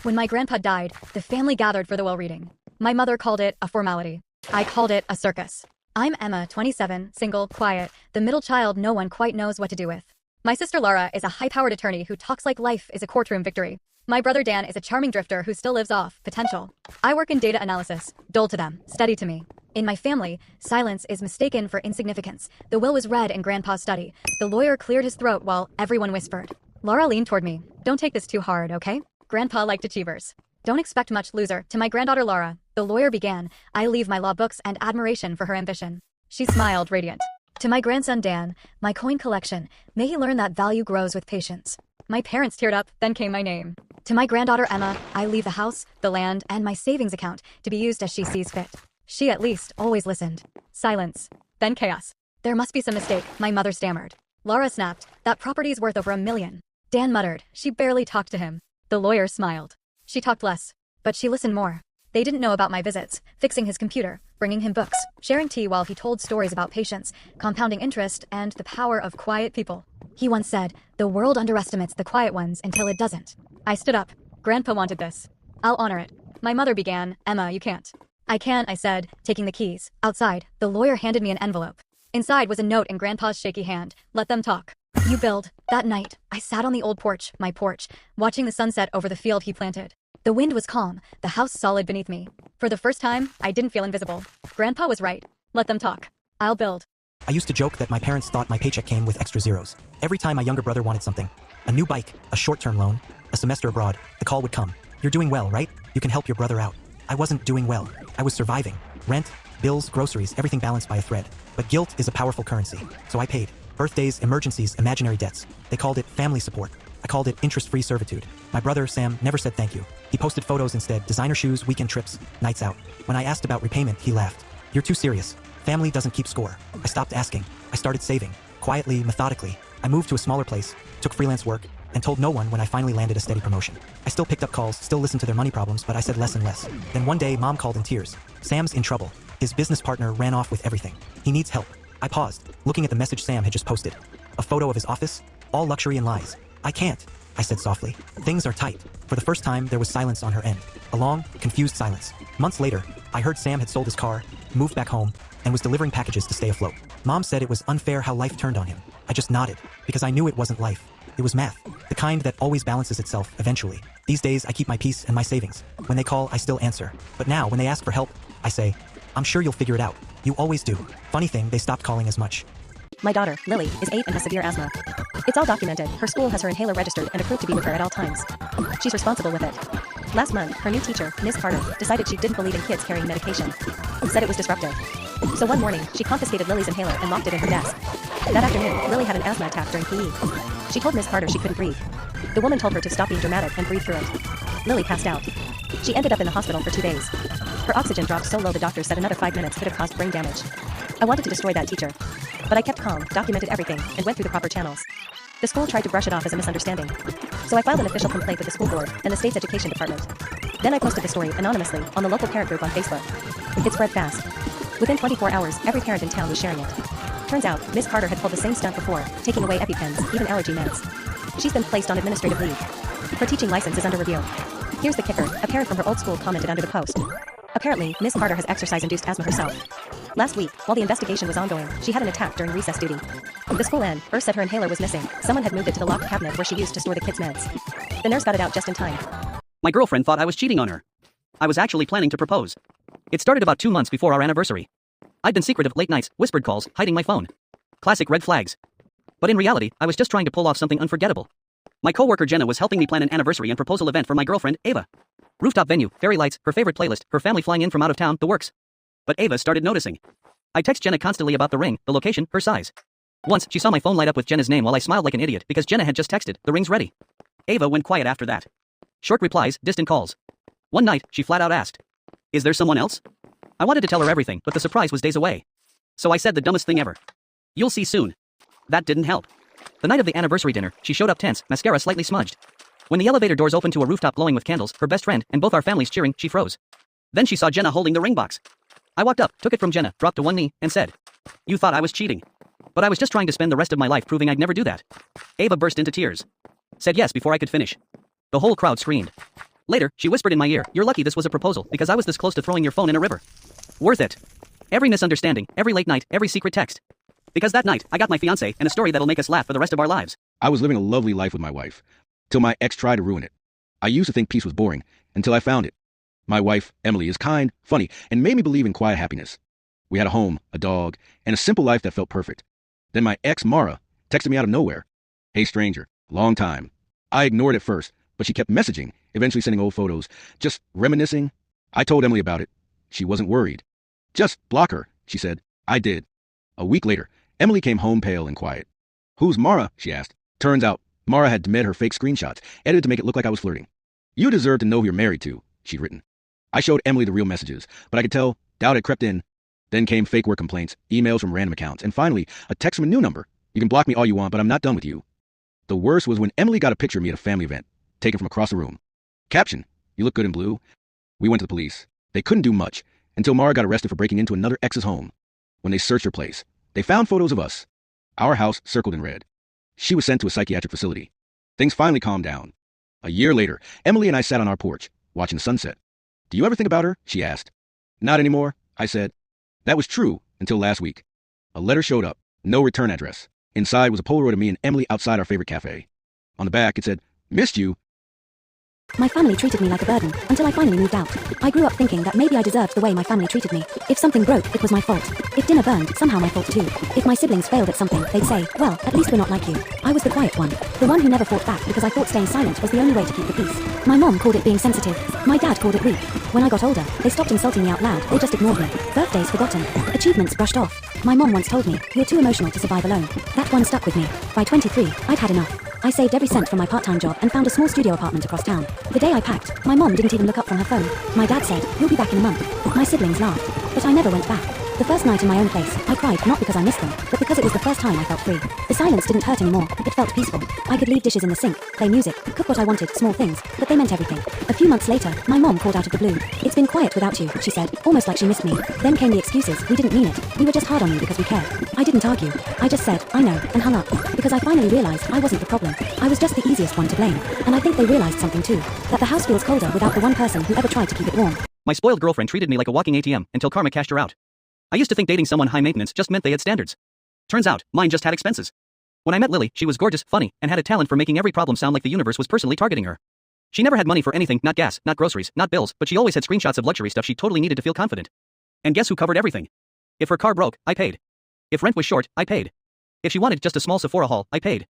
When my grandpa died, the family gathered for the will reading. My mother called it a formality. I called it a circus. I'm Emma, 27, single, quiet, the middle child no one quite knows what to do with. My sister Laura is a high-powered attorney who talks like life is a courtroom victory. My brother Dan is a charming drifter who still lives off potential. I work in data analysis, dull to them, steady to me. In my family, silence is mistaken for insignificance. The will was read in Grandpa's study. The lawyer cleared his throat while everyone whispered. Laura leaned toward me. Don't take this too hard, okay? Grandpa liked achievers. Don't expect much, loser. To my granddaughter Laura, the lawyer began, I leave my law books and admiration for her ambition. She smiled, radiant. To my grandson Dan, my coin collection, may he learn that value grows with patience. My parents teared up, then came my name. To my granddaughter Emma, I leave the house, the land, and my savings account to be used as she sees fit. She at least always listened. Silence. Then chaos. There must be some mistake, my mother stammered. Laura snapped, that property's worth over $1 million. Dan muttered, she barely talked to him. The lawyer smiled. She talked less, but she listened more. They didn't know about my visits, fixing his computer, bringing him books, sharing tea while he told stories about patience, compounding interest, and the power of quiet people. He once said, the world underestimates the quiet ones until it doesn't. I stood up. Grandpa wanted this. I'll honor it. My mother began, Emma, you can't. I can, I said, taking the keys. Outside, the lawyer handed me an envelope. Inside was a note in Grandpa's shaky hand. Let them talk. You build. That night, I sat on the old porch, my porch, watching the sunset over the field he planted. The wind was calm, the house solid beneath me. For the first time, I didn't feel invisible. Grandpa was right. Let them talk. I'll build. I used to joke that my parents thought my paycheck came with extra zeros. Every time my younger brother wanted something, a new bike, a short-term loan, a semester abroad, the call would come. You're doing well, right? You can help your brother out. I wasn't doing well. I was surviving. Rent, bills, groceries, everything balanced by a thread. But guilt is a powerful currency, so I paid. Birthdays, emergencies, imaginary debts. They called it family support. I called it interest-free servitude. My brother, Sam, never said thank you. He posted photos instead, designer shoes, weekend trips, nights out. When I asked about repayment, he laughed. You're too serious. Family doesn't keep score. I stopped asking. I started saving. Quietly, methodically. I moved to a smaller place, took freelance work, and told no one when I finally landed a steady promotion. I still picked up calls, still listened to their money problems, but I said less and less. Then one day, Mom called in tears. Sam's in trouble. His business partner ran off with everything. He needs help. I paused, looking at the message Sam had just posted. A photo of his office, all luxury and lies. I can't, I said softly. Things are tight. For the first time, there was silence on her end. A long, confused silence. Months later, I heard Sam had sold his car, moved back home, and was delivering packages to stay afloat. Mom said it was unfair how life turned on him. I just nodded, because I knew it wasn't life. It was math, the kind that always balances itself eventually. These days, I keep my peace and my savings. When they call, I still answer. But now, when they ask for help, I say, I'm sure you'll figure it out. You always do. Funny thing, they stopped calling as much. My daughter, Lily, is 8 and has severe asthma. It's all documented. Her school has her inhaler registered and approved to be with her at all times. She's responsible with it. Last month, her new teacher, Ms. Carter, decided she didn't believe in kids carrying medication. Said it was disruptive. So one morning, she confiscated Lily's inhaler and locked it in her desk. That afternoon, Lily had an asthma attack during PE. She told Ms. Carter she couldn't breathe. The woman told her to stop being dramatic and breathe through it. Lily passed out. She ended up in the hospital for 2 days. Her oxygen dropped so low the doctor said another 5 minutes could have caused brain damage. I wanted to destroy that teacher. But I kept calm, documented everything, and went through the proper channels. The school tried to brush it off as a misunderstanding. So I filed an official complaint with the school board and the state's education department. Then I posted the story anonymously on the local parent group on Facebook. It spread fast. Within 24 hours, every parent in town was sharing it. Turns out, Miss Carter had pulled the same stunt before, taking away EpiPens, even allergy meds. She's been placed on administrative leave. Her teaching license is under review. Here's the kicker, a parent from her old school commented under the post. Apparently, Miss Carter has exercise-induced asthma herself. Last week, while the investigation was ongoing, she had an attack during recess duty. The school nurse said her inhaler was missing. Someone had moved it to the locked cabinet where she used to store the kids' meds. The nurse got it out just in time. My girlfriend thought I was cheating on her. I was actually planning to propose. It started about 2 months before our anniversary. I'd been secretive late nights, whispered calls, hiding my phone. Classic red flags. But in reality, I was just trying to pull off something unforgettable. My coworker Jenna was helping me plan an anniversary and proposal event for my girlfriend, Ava. Rooftop venue, fairy lights, her favorite playlist, her family flying in from out of town, the works. But Ava started noticing. I text Jenna constantly about the ring, the location, her size. Once, she saw my phone light up with Jenna's name while I smiled like an idiot because Jenna had just texted, the ring's ready. Ava went quiet after that. Short replies, distant calls. One night, she flat out asked, is there someone else? I wanted to tell her everything, but the surprise was days away. So I said the dumbest thing ever. You'll see soon. That didn't help. The night of the anniversary dinner, she showed up tense, mascara slightly smudged. When the elevator doors opened to a rooftop glowing with candles, her best friend, and both our families cheering, she froze. Then she saw Jenna holding the ring box. I walked up, took it from Jenna, dropped to one knee, and said, you thought I was cheating. But I was just trying to spend the rest of my life proving I'd never do that. Ava burst into tears. Said yes before I could finish. The whole crowd screamed. Later, she whispered in my ear, "You're lucky this was a proposal, because I was this close to throwing your phone in a river." Worth it. Every misunderstanding, every late night, every secret text. Because that night, I got my fiancé and a story that'll make us laugh for the rest of our lives. I was living a lovely life with my wife, till my ex tried to ruin it. I used to think peace was boring, until I found it. My wife, Emily, is kind, funny, and made me believe in quiet happiness. We had a home, a dog, and a simple life that felt perfect. Then my ex, Mara, texted me out of nowhere. "Hey stranger, long time." I ignored it first, but she kept messaging, eventually sending old photos, just reminiscing. I told Emily about it. She wasn't worried. "Just block her," she said. I did. A week later, Emily came home pale and quiet. "Who's Mara?" she asked. Turns out, Mara had demed her fake screenshots, edited to make it look like I was flirting. "You deserve to know who you're married to," she'd written. I showed Emily the real messages, but I could tell doubt had crept in. Then came fake work complaints, emails from random accounts, and finally, a text from a new number. "You can block me all you want, but I'm not done with you." The worst was when Emily got a picture of me at a family event, taken from across the room. Caption, "You look good in blue." We went to the police. They couldn't do much, until Mara got arrested for breaking into another ex's home. When they searched her place, they found photos of us. Our house circled in red. She was sent to a psychiatric facility. Things finally calmed down. A year later, Emily and I sat on our porch, watching the sunset. "Do you ever think about her?" she asked. "Not anymore," I said. That was true until last week. A letter showed up, no return address. Inside was a Polaroid of me and Emily outside our favorite cafe. On the back, it said, "Missed you." My family treated me like a burden, until I finally moved out. I grew up thinking that maybe I deserved the way my family treated me. If something broke, it was my fault. If dinner burned, somehow my fault too. If my siblings failed at something, they'd say, "Well, at least we're not like you." I was the quiet one. The one who never fought back because I thought staying silent was the only way to keep the peace. My mom called it being sensitive. My dad called it weak. When I got older, they stopped insulting me out loud, they just ignored me. Birthdays forgotten. Achievements brushed off. My mom once told me, "You're too emotional to survive alone." That one stuck with me. By 23, I'd had enough. I saved every cent from my part-time job and found a small studio apartment across town. The day I packed, my mom didn't even look up from her phone. My dad said, "You'll be back in a month." My siblings laughed, but I never went back. The first night in my own place, I cried not because I missed them, but because it was the first time I felt free. The silence didn't hurt anymore, it felt peaceful. I could leave dishes in the sink, play music, cook what I wanted, small things, but they meant everything. A few months later, my mom called out of the blue. "It's been quiet without you," she said, almost like she missed me. Then came the excuses, "We didn't mean it. We were just hard on you because we cared." I didn't argue. I just said, "I know," and hung up. Because I finally realized I wasn't the problem. I was just the easiest one to blame. And I think they realized something too. That the house feels colder without the one person who ever tried to keep it warm. My spoiled girlfriend treated me like a walking ATM until karma cashed her out. I used to think dating someone high maintenance just meant they had standards. Turns out, mine just had expenses. When I met Lily, she was gorgeous, funny, and had a talent for making every problem sound like the universe was personally targeting her. She never had money for anything, not gas, not groceries, not bills, but she always had screenshots of luxury stuff she totally needed to feel confident. And guess who covered everything? If her car broke, I paid. If rent was short, I paid. If she wanted just a small Sephora haul, I paid.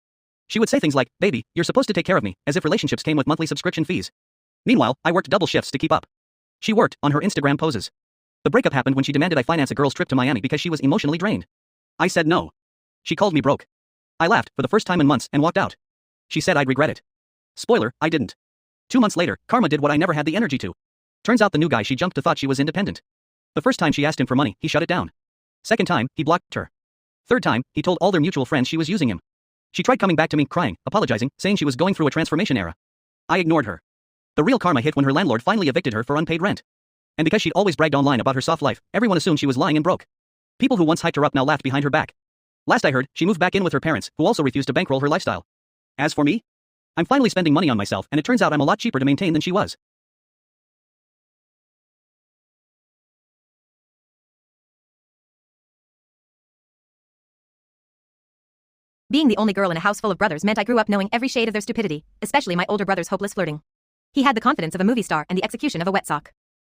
She would say things like, "Baby, you're supposed to take care of me," as if relationships came with monthly subscription fees. Meanwhile, I worked double shifts to keep up. She worked on her Instagram poses. The breakup happened when she demanded I finance a girl's trip to Miami because she was emotionally drained. I said no. She called me broke. I laughed for the first time in months and walked out. She said I'd regret it. Spoiler, I didn't. 2 months later, karma did what I never had the energy to. Turns out the new guy she jumped to thought she was independent. The first time she asked him for money, he shut it down. Second time, he blocked her. Third time, he told all their mutual friends she was using him. She tried coming back to me, crying, apologizing, saying she was going through a transformation era. I ignored her. The real karma hit when her landlord finally evicted her for unpaid rent. And because she'd always bragged online about her soft life, everyone assumed she was lying and broke. People who once hyped her up now laughed behind her back. Last I heard, she moved back in with her parents, who also refused to bankroll her lifestyle. As for me, I'm finally spending money on myself, and it turns out I'm a lot cheaper to maintain than she was. Being the only girl in a house full of brothers meant I grew up knowing every shade of their stupidity, especially my older brother's hopeless flirting. He had the confidence of a movie star and the execution of a wet sock.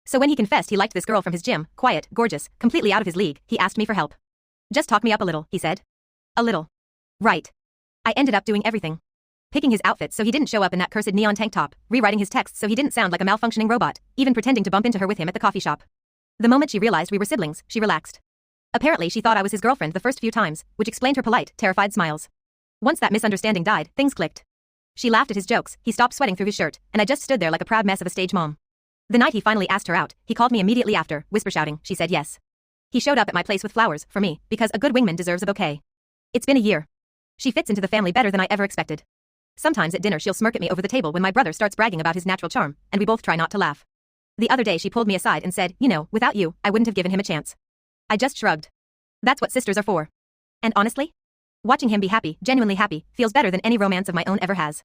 So when he confessed he liked this girl from his gym, quiet, gorgeous, completely out of his league, he asked me for help. "Just talk me up a little," he said. A little. Right. I ended up doing everything. Picking his outfits so he didn't show up in that cursed neon tank top, rewriting his texts so he didn't sound like a malfunctioning robot, even pretending to bump into her with him at the coffee shop. The moment she realized we were siblings, she relaxed. Apparently she thought I was his girlfriend the first few times, which explained her polite, terrified smiles. Once that misunderstanding died, things clicked. She laughed at his jokes, he stopped sweating through his shirt, and I just stood there like a proud mess of a stage mom. The night he finally asked her out, he called me immediately after, whisper shouting, she said yes. He showed up at my place with flowers, for me, because a good wingman deserves a bouquet. It's been a year. She fits into the family better than I ever expected. Sometimes at dinner she'll smirk at me over the table when my brother starts bragging about his natural charm, and we both try not to laugh. The other day she pulled me aside and said, "You know, without you, I wouldn't have given him a chance." I just shrugged. That's what sisters are for. And honestly, watching him be happy, genuinely happy, feels better than any romance of my own ever has.